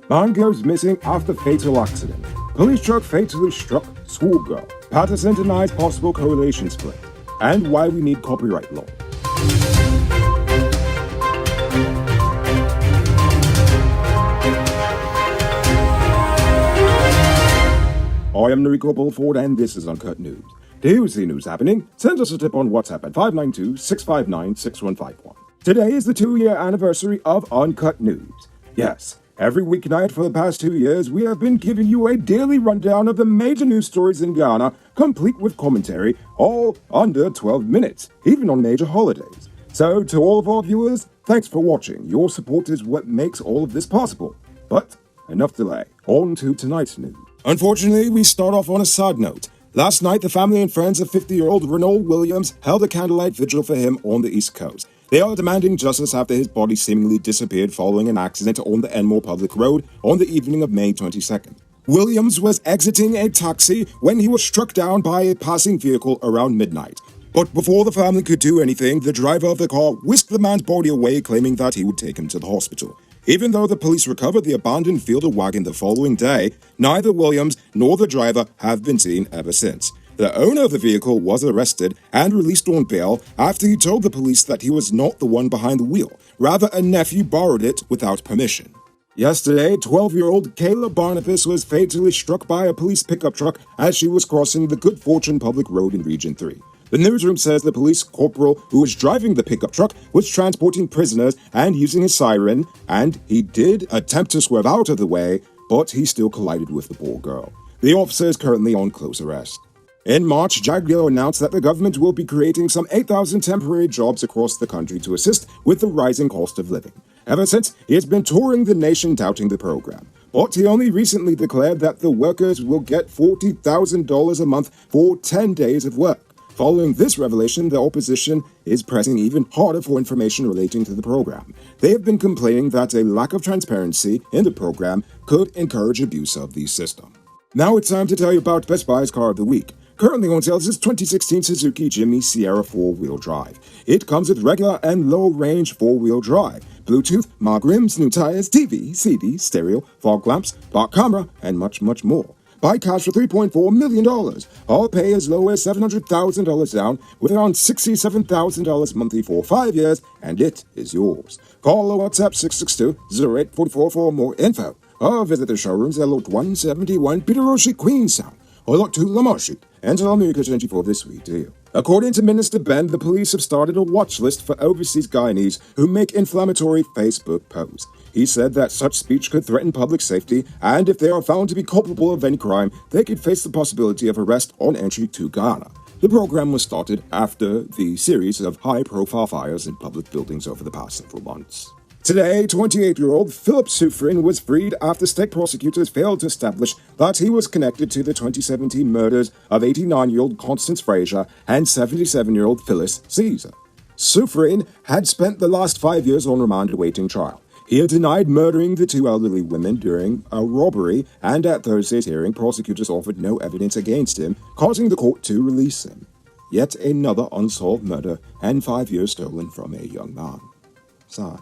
Man goes missing after fatal accident. Police truck fatally struck schoolgirl. Patterson denies possible correlation split. And why we need copyright law. I am Noriko Bulford and this is Uncut News. Do you see news happening? Send us a tip on WhatsApp at 592-659-6151. Today is the 2-year anniversary of Uncut News. Yes, every weeknight for the past 2 years, we have been giving you a daily rundown of the major news stories in Guyana, complete with commentary, all under 12 minutes, even on major holidays. So, to all of our viewers, thanks for watching. Your support is what makes all of this possible. But, enough delay. On to tonight's news. Unfortunately, we start off on a sad note. Last night, the family and friends of 50-year-old Reynold Williams held a candlelight vigil for him on the East Coast. They are demanding justice after his body seemingly disappeared following an accident on the Enmore Public Road on the evening of May 22nd. Williams was exiting a taxi when he was struck down by a passing vehicle around midnight. But before the family could do anything, the driver of the car whisked the man's body away, claiming that he would take him to the hospital. Even though the police recovered the abandoned Fielder wagon the following day, neither Williams nor the driver have been seen ever since. The owner of the vehicle was arrested and released on bail after he told the police that he was not the one behind the wheel. Rather, a nephew borrowed it without permission. Yesterday, 12-year-old Kayla Barnabas was fatally struck by a police pickup truck as she was crossing the Good Fortune Public Road in Region 3. The newsroom says the police corporal who was driving the pickup truck was transporting prisoners and using his siren, and he did attempt to swerve out of the way, but he still collided with the poor girl. The officer is currently on close arrest. In March, Jaguar announced that the government will be creating some 8,000 temporary jobs across the country to assist with the rising cost of living. Ever since, he has been touring the nation touting the program. But he only recently declared that the workers will get $40,000 a month for 10 days of work. Following this revelation, the opposition is pressing even harder for information relating to the program. They have been complaining that a lack of transparency in the program could encourage abuse of the system. Now it's time to tell you about Best Buy's Car of the Week. Currently on sale is this 2016 Suzuki Jimny Sierra 4-wheel drive. It comes with regular and low-range 4-wheel drive, Bluetooth, mag rims, new tires, TV, CD, stereo, fog lamps, back camera, and much, much more. Buy cash for $3.4 million. All pay as low as $700,000 down, with around $67,000 monthly for 5 years, and it is yours. Call or WhatsApp 662-0844 for more info, or visit the showrooms at Lot 171 Peter Roche, Queenstown, or Lot 2 Lamar Street, and tell America 24 this week to you. According to Minister Ben, the police have started a watch list for overseas Guyanese who make inflammatory Facebook posts. He said that such speech could threaten public safety, and if they are found to be culpable of any crime, they could face the possibility of arrest on entry to Guyana. The program was started after the series of high-profile fires in public buildings over the past several months. Today, 28-year-old Philip Soufrian was freed after state prosecutors failed to establish that he was connected to the 2017 murders of 89-year-old Constance Fraser and 77-year-old Phyllis Caesar. Soufrian had spent the last 5 years on remand awaiting trial. He had denied murdering the two elderly women during a robbery, and at Thursday's hearing, prosecutors offered no evidence against him, causing the court to release him. Yet another unsolved murder and 5 years stolen from a young man. Sad.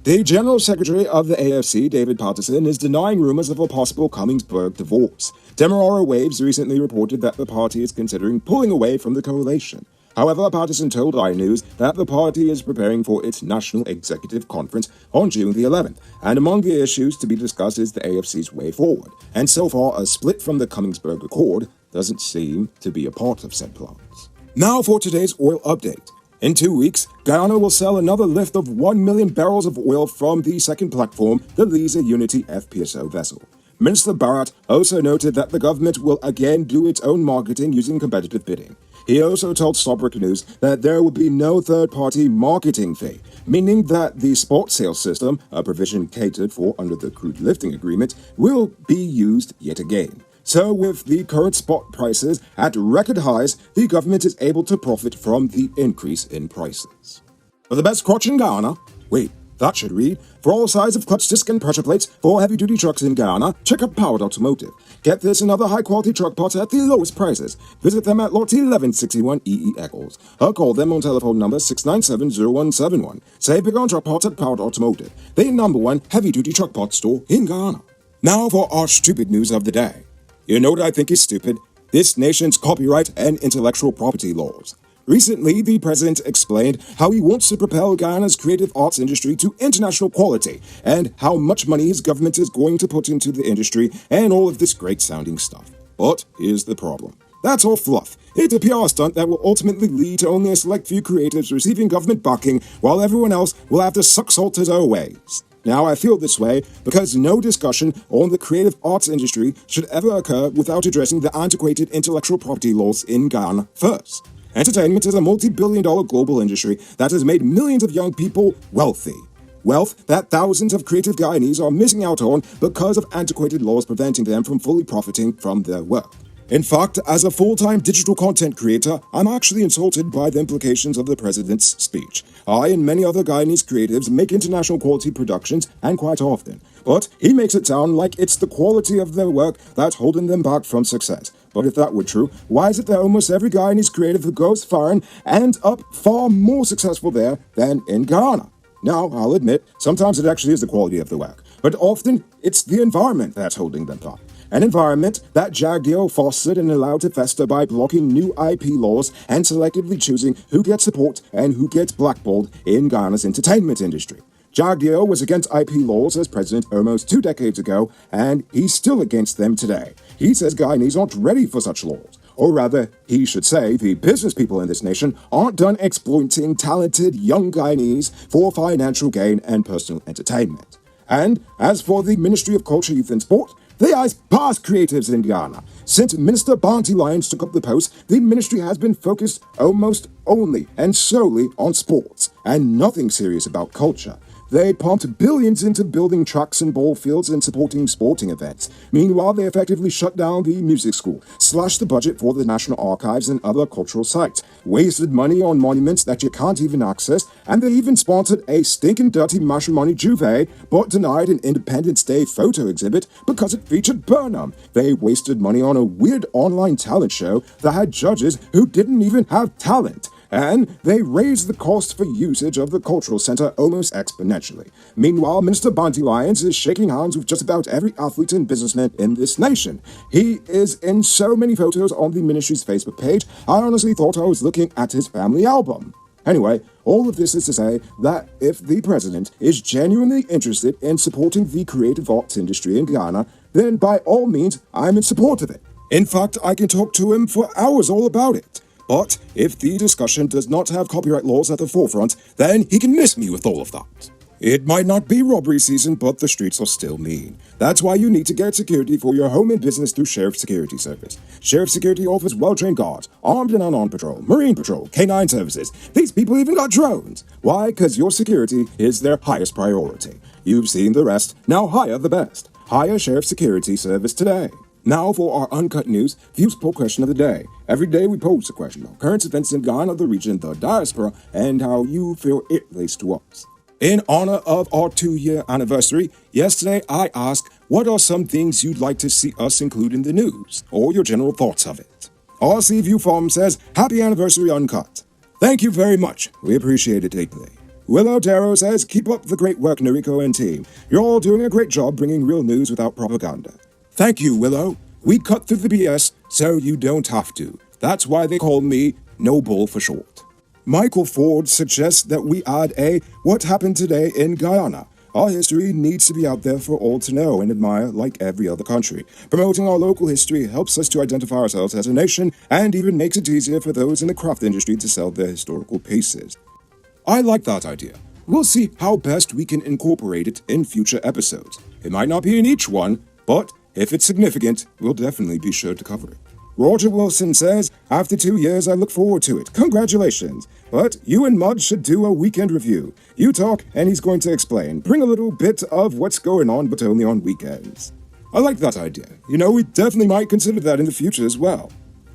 The General Secretary of the AFC, David Patterson, is denying rumors of a possible Cummingsburg divorce. Demerara Waves recently reported that the party is considering pulling away from the coalition. However, Patterson told iNews that the party is preparing for its National Executive Conference on June the 11th, and among the issues to be discussed is the AFC's way forward. And so far, a split from the Cummingsburg Accord doesn't seem to be a part of said plans. Now for today's oil update. In 2 weeks, Guyana will sell another lift of 1 million barrels of oil from the second platform, the Liza Unity FPSO vessel. Minister Barrett also noted that the government will again do its own marketing using competitive bidding. He also told Stopbrick News that there will be no third-party marketing fee, meaning that the spot sales system, a provision catered for under the crude lifting agreement, will be used yet again. So with the current spot prices at record highs, the government is able to profit from the increase in prices. For the best crotch in Guyana, wait That should read, for all sizes of clutch disc and pressure plates for heavy-duty trucks in Guyana, check out Powered Automotive. Get this and other high-quality truck parts at the lowest prices. Visit them at Lot 1161 EE Eccles. Or call them on telephone number 697-0171. Save big on truck parts at Powered Automotive, the #1 heavy-duty truck parts store in Guyana. Now for our stupid news of the day. You know what I think is stupid? This nation's copyright and intellectual property laws. Recently, the president explained how he wants to propel Guyana's creative arts industry to international quality and how much money his government is going to put into the industry and all of this great-sounding stuff. But here's the problem. That's all fluff. It's a PR stunt that will ultimately lead to only a select few creatives receiving government backing while everyone else will have to suck salt as always. Now, I feel this way because no discussion on the creative arts industry should ever occur without addressing the antiquated intellectual property laws in Guyana first. Entertainment is a multi-billion-dollar global industry that has made millions of young people wealthy. Wealth that thousands of creative Guyanese are missing out on because of antiquated laws preventing them from fully profiting from their work. In fact, as a full-time digital content creator, I'm actually insulted by the implications of the president's speech. I and many other Guyanese creatives make international quality productions, and quite often. But he makes it sound like it's the quality of their work that's holding them back from success. But if that were true, why is it that almost every Guyanese creative who goes foreign ends up far more successful there than in Guyana? Now, I'll admit, sometimes it actually is the quality of the work, but often it's the environment that's holding them back. An environment that Jagdeo fostered and allowed to fester by blocking new IP laws and selectively choosing who gets support and who gets blackballed in Guyana's entertainment industry. Jagdeo was against IP laws as president almost 2 decades ago, and he's still against them today. He says Guyanese aren't ready for such laws. Or rather, he should say the business people in this nation aren't done exploiting talented young Guyanese for financial gain and personal entertainment. And as for the Ministry of Culture, Youth and Sport, they are past creatives in Guyana. Since Minister Barnty Lyons took up the post, the ministry has been focused almost only and solely on sports, and nothing serious about culture. They pumped billions into building tracks and ball fields and supporting sporting events. Meanwhile, they effectively shut down the music school, slashed the budget for the National Archives and other cultural sites, wasted money on monuments that you can't even access, and they even sponsored a stinking dirty matrimony juve, but denied an Independence Day photo exhibit because it featured Burnham. They wasted money on a weird online talent show that had judges who didn't even have talent. And they raised the cost for usage of the cultural center almost exponentially. Meanwhile, Minister Barnty Lyons is shaking hands with just about every athlete and businessman in this nation. He is in so many photos on the ministry's Facebook page, I honestly thought I was looking at his family album. Anyway, all of this is to say that if the president is genuinely interested in supporting the creative arts industry in Guyana, then by all means, I'm in support of it. In fact, I can talk to him for hours all about it. But if the discussion does not have copyright laws at the forefront, then he can miss me with all of that. It might not be robbery season, but the streets are still mean. That's why you need to get security for your home and business through Sheriff Security Service. Sheriff Security offers well-trained guards, armed and unarmed patrol, marine patrol, canine services. These people even got drones. Why? Because your security is their highest priority. You've seen the rest. Now hire the best. Hire Sheriff Security Service today. Now for our Uncut News Views Poll question of the day. Every day we pose a question on current events in Guyana, the region, the diaspora, and how you feel it relates to us. In honor of our 2-year anniversary, yesterday I asked, what are some things you'd like to see us include in the news, or your general thoughts of it? RC View Farm says, Happy Anniversary Uncut. Thank you very much. We appreciate it deeply. Willow Darrow says, keep up the great work, Noriko and team. You're all doing a great job bringing real news without propaganda. Thank you, Willow. We cut through the BS so you don't have to. That's why they call me No Bull for short. Michael Ford suggests that we add a What Happened Today in Guyana. Our history needs to be out there for all to know and admire like every other country. Promoting our local history helps us to identify ourselves as a nation and even makes it easier for those in the craft industry to sell their historical pieces. I like that idea. We'll see how best we can incorporate it in future episodes. It might not be in each one, but if it's significant, we'll definitely be sure to cover it. Roger Wilson says, after 2 years, I look forward to it. Congratulations. But you and Mud should do a weekend review. You talk, and he's going to explain. Bring a little bit of what's going on, but only on weekends. I like that idea. You know, we definitely might consider that in the future as well.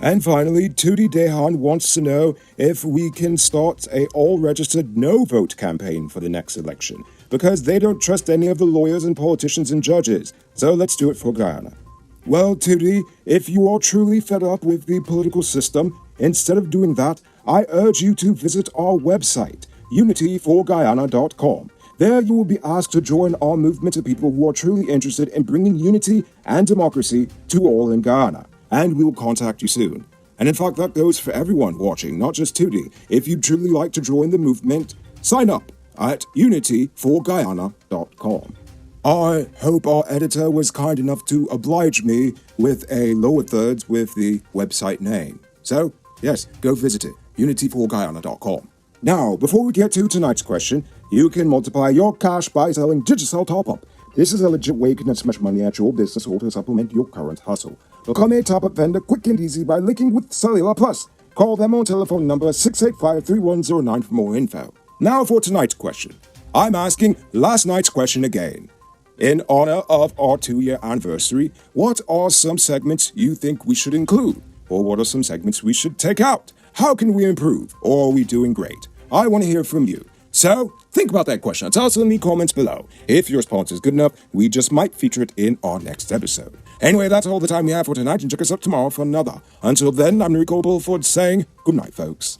And finally, Tootie Dehan wants to know if we can start a all-registered no-vote campaign for the next election. because they don't trust any of the lawyers and politicians and judges. So let's do it for Guyana. Well, Tootie, if you are truly fed up with the political system, instead of doing that, I urge you to visit our website, unityforguyana.com. There you will be asked to join our movement of people who are truly interested in bringing unity and democracy to all in Guyana, and we will contact you soon. And in fact, that goes for everyone watching, not just Tootie. If you'd truly like to join the movement, sign up at unityforguyana.com. I hope our editor was kind enough to oblige me with a lower thirds with the website name. So, yes, go visit it, unityforguyana.com. Now, before we get to tonight's question, you can multiply your cash by selling Digicel Top-Up. This is a legit way you can smash money at your business or to supplement your current hustle. Become a top-up vendor quick and easy by linking with Cellular Plus. Call them on telephone number 685-3109 for more info. Now for tonight's question. I'm asking last night's question again. In honor of our 2-year anniversary, what are some segments you think we should include? Or what are some segments we should take out? How can we improve? Or are we doing great? I want to hear from you. So, think about that question and tell us in the comments below. If your response is good enough, we just might feature it in our next episode. Anyway, that's all the time we have for tonight, and check us out tomorrow for another. Until then, I'm Rico Bulford saying good night, folks.